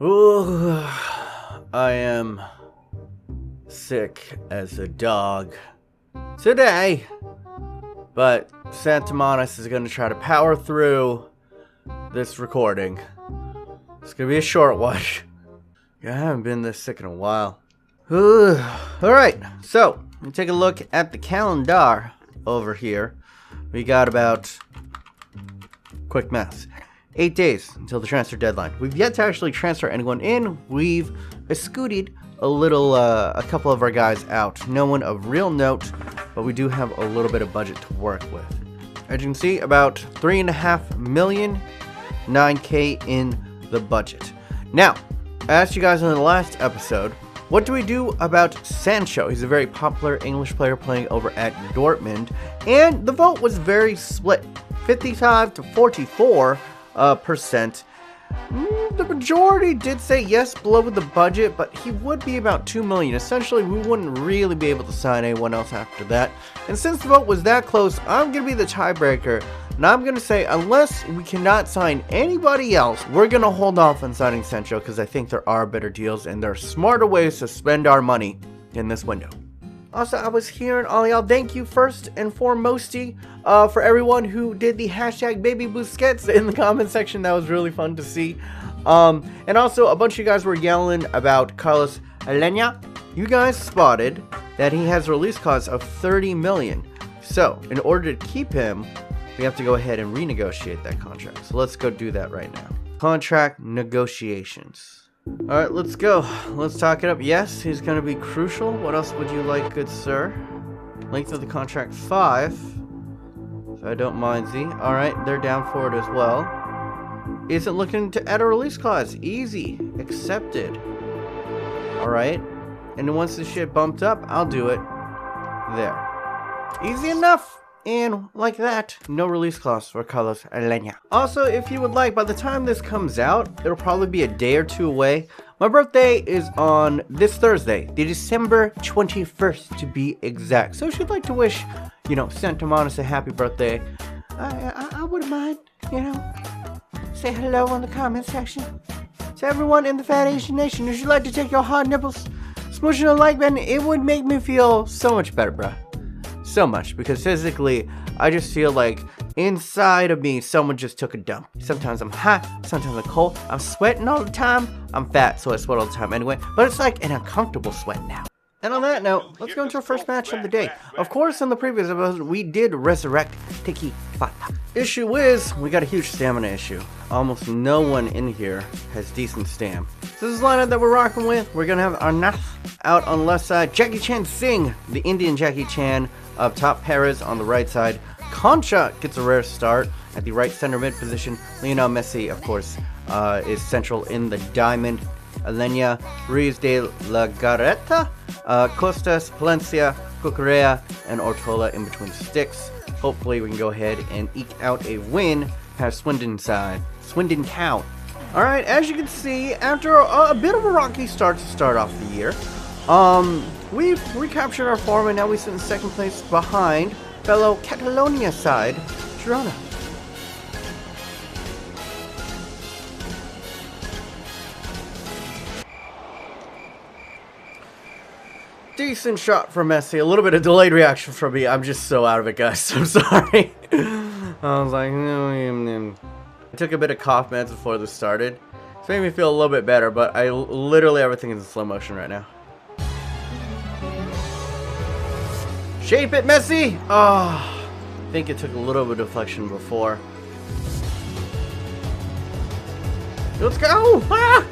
Ooh, I am sick as a dog today, but Santamonis is going to try to power through this recording. It's going to be a short one. I haven't been this sick in a while. Alright, so we take a look at the calendar over here. We got about, quick math, 8 days until the transfer deadline. We've yet to actually transfer anyone in. We've scooted a couple of our guys out. No one of real note, but we do have a little bit of budget to work with. As you can see, about 3.5 million, 9K in the budget. Now, I asked you guys in the last episode, what do we do about Sancho? He's a very popular English player playing over at Dortmund, and the vote was very split, 55 to 44%. The majority did say yes, below the budget, but he would be about 2 million. Essentially, we wouldn't really be able to sign anyone else after that. And since the vote was that close, I'm going to be the tiebreaker. And I'm going to say, unless we cannot sign anybody else, we're going to hold off on signing Sancho because I think there are better deals and there are smarter ways to spend our money in this window. Also, I was hearing all y'all, thank you first and foremosty for everyone who did the hashtag Baby Busquets in the comment section. That was really fun to see. And also, a bunch of you guys were yelling about Carlos Alenya. You guys spotted that he has a release clause of 30 million. So, in order to keep him, we have to go ahead and renegotiate that contract. So let's go do that right now. Contract negotiations. Alright, let's go. Let's talk it up. Yes, he's going to be crucial. What else would you like, good sir? Length of the contract, 5. If I don't mind Z. Alright, they're down for it as well. Isn't looking to add a release clause. Easy. Accepted. Alright. And then once the shit bumped up, I'll do it. There. Easy enough. And like that, no release clause for Carlos Alenya. Also, if you would like, by the time this comes out, it'll probably be a day or two away. My birthday is on this Thursday, the December 21st to be exact. So if you'd like to wish, Santamonis a happy birthday, I wouldn't mind, Say hello in the comment section. To everyone in the Fat Asian Nation, if you'd like to take your hard nipples, smooshing a like button, it would make me feel so much better, bruh. So much, because physically I just feel like inside of me someone just took a dump. Sometimes I'm hot, sometimes I'm cold, I'm sweating all the time. I'm fat, so I sweat all the time anyway, but it's like an uncomfortable sweat now. And on that note, let's go into our first match of the day. Of course, in the previous episode, we did resurrect Tiki Fata. Issue is, we got a huge stamina issue. Almost no one in here has decent stam. So this is the lineup that we're rocking with. We're going to have Arnath out on the left side, Jackie Chan Singh, the Indian Jackie Chan, up top, Perez on the right side. Concha gets a rare start at the right center mid position. Lionel Messi, of course, is central in the diamond. Alenya, Ruiz de la Garreta, Costas, Palencia, Cucurella, and Ortola in between the sticks. Hopefully we can go ahead and eke out a win past Swindon Town. Alright, as you can see, after a bit of a rocky start to start off the year, we've recaptured our form and now we sit in second place behind fellow Catalonia side, Girona. Decent shot from Messi. A little bit of delayed reaction from me. I'm just so out of it, guys. I'm sorry. I was like, I took a bit of cough meds before this started. It's made me feel a little bit better, but literally everything is in slow motion right now. Shape it, Messi! Oh, I think it took a little bit of deflection before. Let's go! Ah!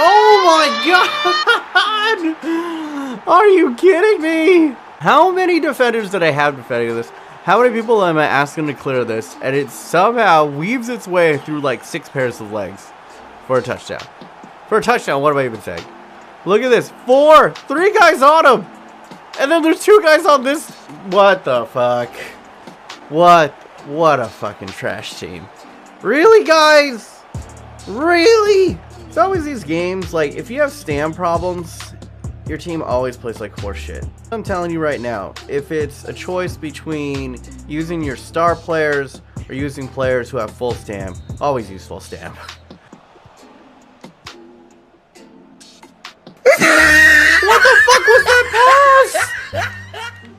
Oh my god! Are you kidding me? How many defenders did I have defending this? How many people am I asking to clear this? And it somehow weaves its way through like 6 pairs of legs for a touchdown. For a touchdown, what am I even saying? Look at this. 3 guys on him. And then there's 2 guys on this. What the fuck? What a fucking trash team. Really, guys? Really? It's always these games, like, if you have stam problems, your team always plays like horse shit. I'm telling you right now, if it's a choice between using your star players or using players who have full stamp, always use full stamp. What the fuck was that pass?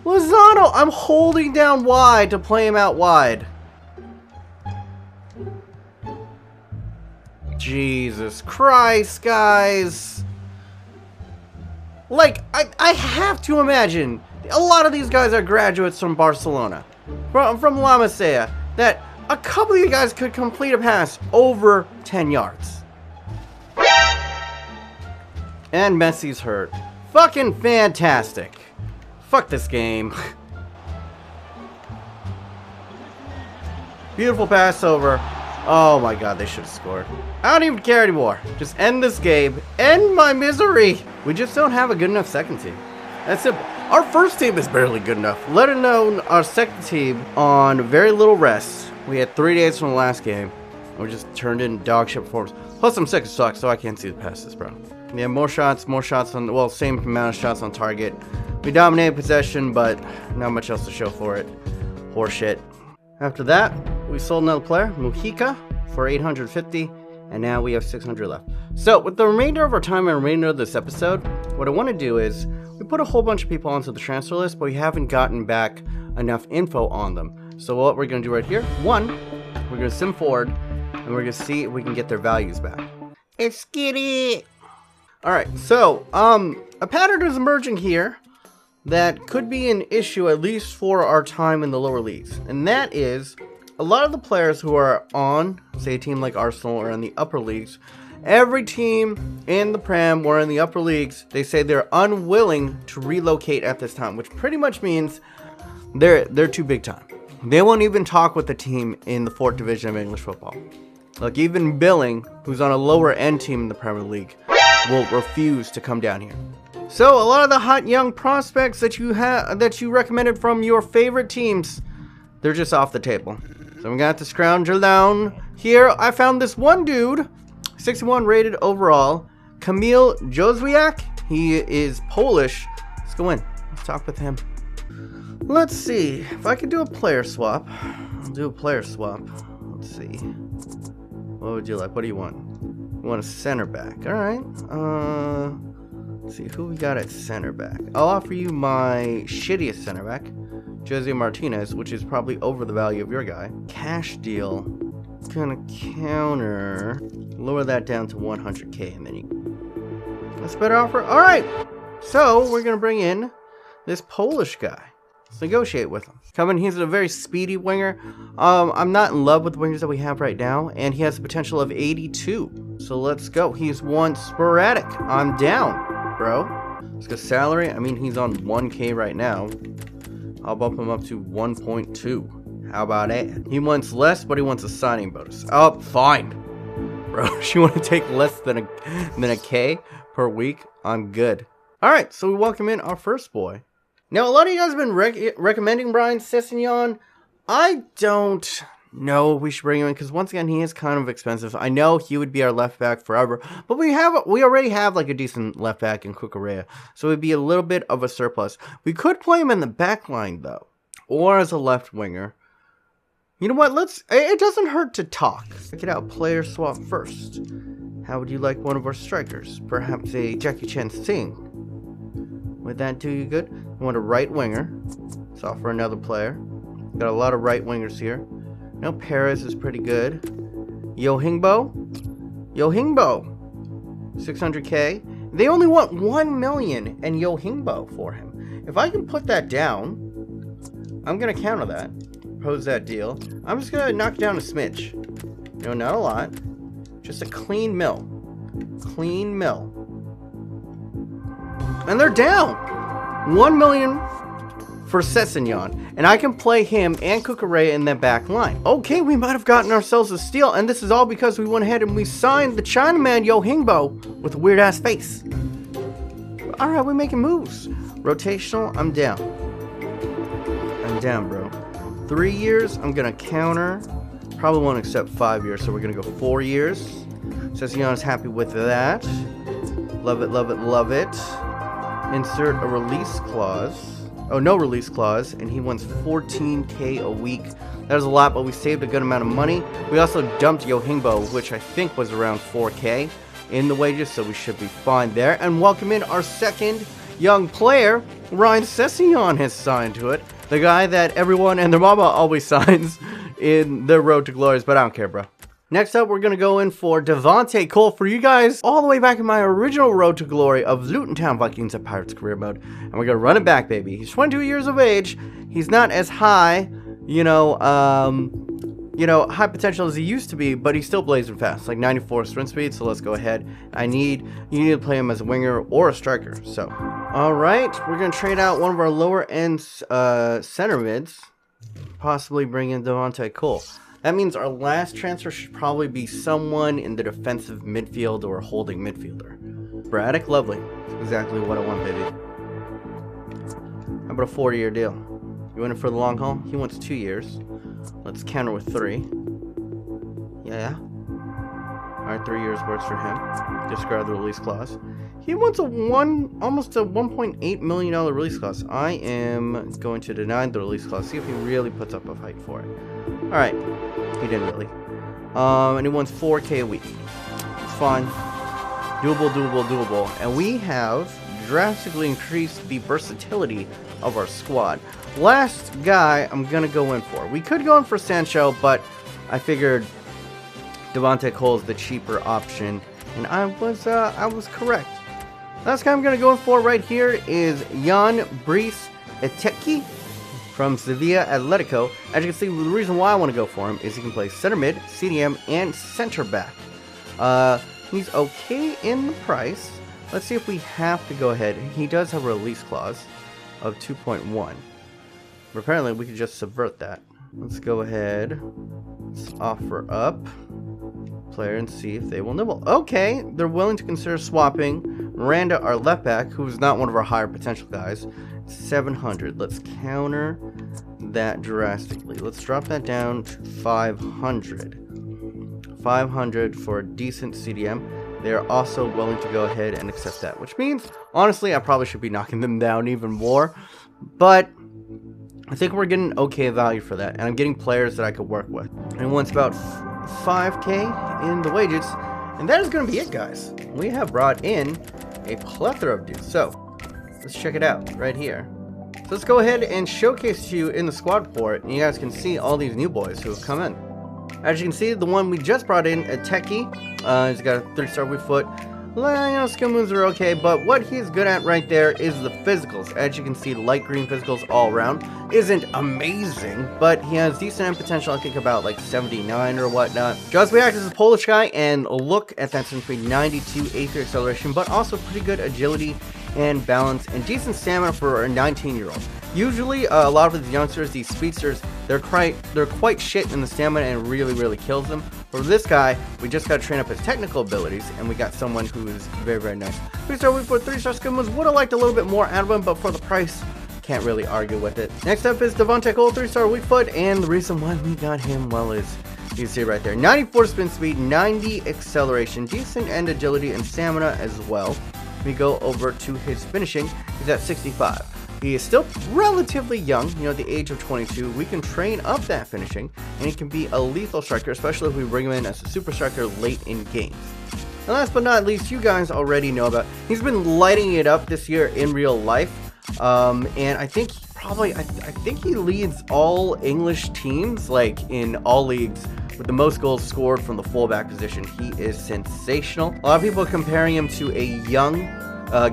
Lozano, I'm holding down wide to play him out wide. Jesus Christ, guys. Like, I have to imagine a lot of these guys are graduates from Barcelona, from La Masia, that a couple of you guys could complete a pass over 10 yards. And Messi's hurt. Fucking fantastic. Fuck this game. Beautiful pass over. Oh my god, they should have scored. I don't even care anymore. Just end this game. End my misery. We just don't have a good enough second team. That's simple. Our first team is barely good enough, let alone our second team on very little rest. We had 3 days from the last game. And we just turned in dog shit performance. Plus I'm sick as fuck, so I can't see the passes, bro. Yeah, more shots on, well, same amount of shots on target. We dominated possession, but not much else to show for it. Horseshit. After that, we sold another player, Mujica, for 850, and now we have 600 left. So, with the remainder of our time and remainder of this episode, what I want to do is, we put a whole bunch of people onto the transfer list, but we haven't gotten back enough info on them. So what we're going to do right here, one, we're going to sim forward, and we're going to see if we can get their values back. Let's get it! Alright, so, a pattern is emerging here that could be an issue, at least for our time in the lower leagues. And that is, a lot of the players who are on, say a team like Arsenal or in the upper leagues, every team in the Prem or in the upper leagues, they say they're unwilling to relocate at this time, which pretty much means they're too big time. They won't even talk with the team in the 4th division of English football. Like even Billing, who's on a lower end team in the Premier League, will refuse to come down here. So a lot of the hot young prospects that you recommended from your favorite teams, they're just off the table. So I'm gonna have to scrounge down. Here I found this one dude, 61 rated overall, Kamil Józwiak. He is Polish. Let's go in. Let's talk with him. Let's see if I could do a player swap. I'll do a player swap. Let's see. What would you like? What do you want? You want a center back? All right. Let's see who we got at center back. I'll offer you my shittiest center back, Jose Martinez, which is probably over the value of your guy. Cash deal. Gonna counter. Lower that down to 100k, and then you. That's a better offer. All right. So we're gonna bring in this Polish guy. Let's negotiate with him. Coming, he's a very speedy winger. I'm not in love with the wingers that we have right now, and he has the potential of 82. So let's go. He's one sporadic. I'm down, bro. Let's go salary. I mean, he's on 1k right now. I'll bump him up to 1.2. How about that? He wants less, but he wants a signing bonus. Oh, fine. Bro, if you want to take less than a K per week, I'm good. All right, so we welcome in our first boy. Now, a lot of you guys have been recommending Brian Sessegnon. I don't know if we should bring him in because, once again, he is kind of expensive. I know he would be our left back forever, but we already have like a decent left back in Cucurella, so it would be a little bit of a surplus. We could play him in the back line, though, or as a left winger. You know what? It doesn't hurt to talk. Check it out. Player swap first. How would you like one of our strikers? Perhaps a Jackie Chan Singh. Would that do you good? You want a right winger. Let's offer another player. Got a lot of right wingers here. No, Perez is pretty good. Yohingbo. 600k. They only want 1 million and Yohingbo for him. If I can put that down, I'm going to counter that. Propose that deal. I'm just going to knock down a smidge. You know, not a lot. Just a clean mill. Clean mill. And they're down 1 million for Sessegnon, and I can play him and Cucurella in that back line. Okay, we might have gotten ourselves a steal, and this is all because we went ahead and we signed the Chinaman Yohingbo with a weird ass face. All right, we're making moves. Rotational, I'm down. I'm down, bro. 3 years, I'm gonna counter. Probably won't accept 5 years, so we're gonna go 4 years. Sessegnon is happy with that. Love it, love it, love it. insert a release clause. Oh, no release clause, and he wants 14k a week. That was a lot, but we saved a good amount of money. We also dumped Yohingbo, which I think was around 4k in the wages, so we should be fine there. And welcome in our second young player. Ryan Session has signed to it. The guy that everyone and their mama always signs in their Road to Glories, but I don't care, bro. Next up, we're going to go in for Devontae Cole for you guys all the way back in my original Road to Glory of Luton Town Vikings at Pirates career mode. And we're going to run it back, baby. He's 22 years of age. He's not as high, high potential as he used to be, but he's still blazing fast, like 94 sprint speed. So let's go ahead. You need to play him as a winger or a striker. So, all right, we're going to trade out one of our lower end center mids, possibly bring in Devontae Cole. That means our last transfer should probably be someone in the defensive midfield or a holding midfielder. Braddock, lovely. That's exactly what I want, baby. How about a 40-year deal? You want it for the long haul? He wants 2 years. Let's counter with 3. Yeah. Alright, 3 years works for him. Discard the release clause. He wants almost a $1.8 million release clause. I am going to deny the release clause. See if he really puts up a fight for it. Alright. He didn't really. And he wants 4k a week. It's fine. Doable. And we have drastically increased the versatility of our squad. Last guy I'm going to go in for. We could go in for Sancho, but I figured Devontae Cole is the cheaper option. And I was correct. Last guy I'm going to go in for right here is Jan Brice Eteki from Sevilla Atletico. As you can see, the reason why I want to go for him is he can play center mid, CDM, and center back. He's okay in the price. Let's see if we have to go ahead. He does have a release clause of 2.1. But apparently we could just subvert that. Let's go ahead. Let's offer up player and see if they will nibble. Okay, they're willing to consider swapping Miranda, our left back, who's not one of our higher potential guys. 700. Let's counter that drastically. Let's drop that down to 500. 500 for a decent CDM. They're also willing to go ahead and accept that, which means, honestly, I probably should be knocking them down even more. But I think we're getting okay value for that, and I'm getting players that I could work with. And once about 5k in the wages, and that is going to be it, guys. We have brought in a plethora of dudes, so let's check it out right here. So let's go ahead and showcase to you in the squad port, and you guys can see all these new boys who have come in. As you can see, the one we just brought in, Eteki, he's got a 3-star weak foot. Well, skill moves are okay, but what he's good at right there is the physicals. As you can see, light green physicals all around. Isn't amazing, but he has decent end potential, I think about like 79 or whatnot. Just react as a Polish guy, and look at that sprint speed, 92, 83 acceleration, but also pretty good agility and balance, and decent stamina for a 19-year-old. Usually, a lot of these youngsters, these speedsters, they're quite shit in the stamina and really kills them. For this guy, we just got to train up his technical abilities, and we got someone who is very nice. 3-star weak foot, 3-star skill moves. Would have liked a little bit more out of him, but for the price, can't really argue with it. Next up is Devontae Cole, 3-star weak foot, and the reason why we got him, well, is you can see right there, 94 spin speed, 90 acceleration, decent end agility and stamina as well. We go over to his finishing. He's at 65. He is still relatively young, at the age of 22. We can train up that finishing, and he can be a lethal striker, especially if we bring him in as a super striker late in games. And last but not least, you guys already know about, he's been lighting it up this year in real life, and I think I think he leads all English teams, like in all leagues, with the most goals scored from the fullback position. He is sensational. A lot of people are comparing him to a young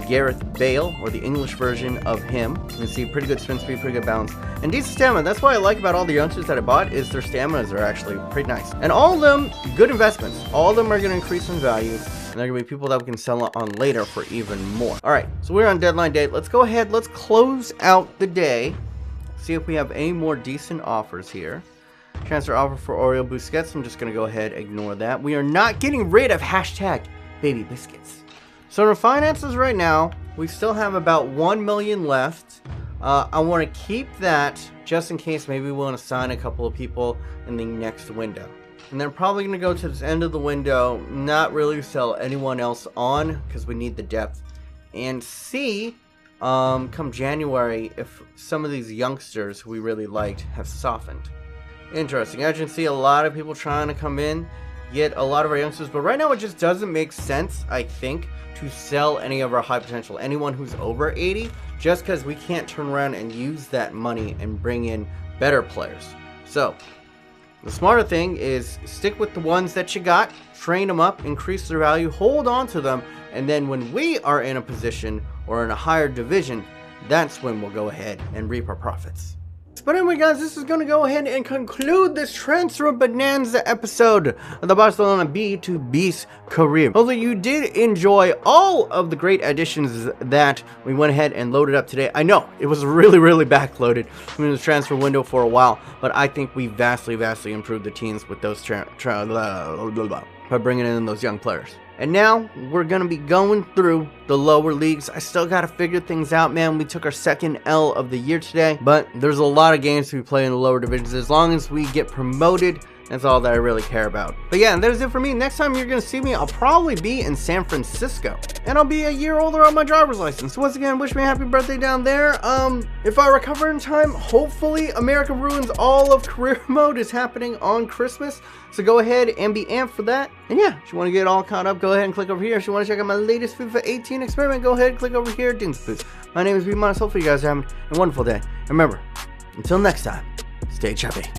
Gareth Bale, or the English version of him. You can see pretty good spin speed, pretty good balance, and decent stamina. That's what I like about all the youngsters that I bought, is their staminas are actually pretty nice. And all of them, good investments. All of them are going to increase in value, and they're going to be people that we can sell on later for even more. Alright, so we're on deadline date. Let's go ahead, let's close out the day. See if we have any more decent offers here. Transfer offer for Oreo Busquets. I'm just going to go ahead, ignore that. We are not getting rid of hashtag baby biscuits. So in our finances right now, we still have about 1 million left. I want to keep that just in case maybe we want to sign a couple of people in the next window. And then probably going to go to this end of the window, not really sell anyone else on because we need the depth, and see come January if some of these youngsters we really liked have softened. Interesting. As you can see, a lot of people trying to come in, get a lot of our youngsters, but right now it just doesn't make sense, I think, to sell any of our high potential, anyone who's over 80, just because we can't turn around and use that money and bring in better players. So the smarter thing is stick with the ones that you got, train them up, increase their value, hold on to them, and then when we are in a position or in a higher division, that's when we'll go ahead and reap our profits. But anyway, guys, this is going to go ahead and conclude this transfer bonanza episode of the Barcelona B to B's career. Hopefully you did enjoy all of the great additions that we went ahead and loaded up today. I know it was really backloaded in the transfer window for a while, but I think we vastly improved the teams with those by bringing in those young players. And now we're going to be going through the lower leagues. I still got to figure things out, man. We took our second L of the year today, but there's a lot of games we play in the lower divisions. As long as we get promoted, that's all that I really care about. But yeah, that is it for me. Next time you're going to see me, I'll probably be in San Francisco. And I'll be a year older on my driver's license. Once again, wish me a happy birthday down there. If I recover in time, hopefully America Ruins All of Career Mode is happening on Christmas. So go ahead and be amped for that. And yeah, if you want to get all caught up, go ahead and click over here. If you want to check out my latest FIFA 18 experiment, go ahead and click over here. My name is B-Minus. Hopefully you guys are having a wonderful day. And remember, until next time, stay chubby.